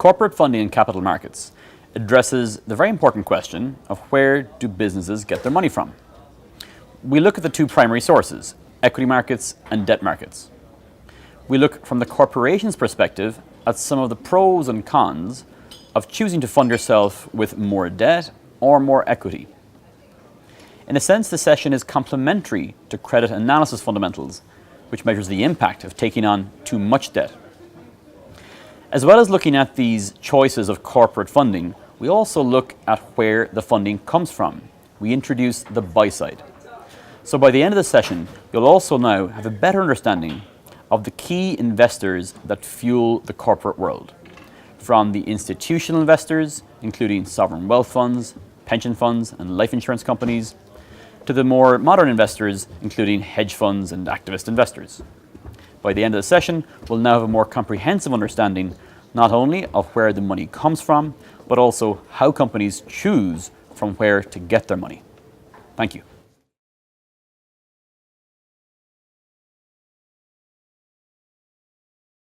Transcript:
Corporate funding in capital markets addresses the very important question of where do businesses get their money from. We look at the two primary sources, equity markets and debt markets. We look from the corporation's perspective at some of the pros and cons of choosing to fund yourself with more debt or more equity. In a sense, the session is complementary to credit analysis fundamentals, which measures the impact of taking on too much debt. As well as looking at these choices of corporate funding, we also look at where the funding comes from. We introduce the buy side. So by the end of the session, you'll also now have a better understanding of the key investors that fuel the corporate world. From the institutional investors, including sovereign wealth funds, pension funds, and life insurance companies, to the more modern investors, including hedge funds and activist investors. By the end of the session, we'll now have a more comprehensive understanding not only of where the money comes from, but also how companies choose from where to get their money. Thank you.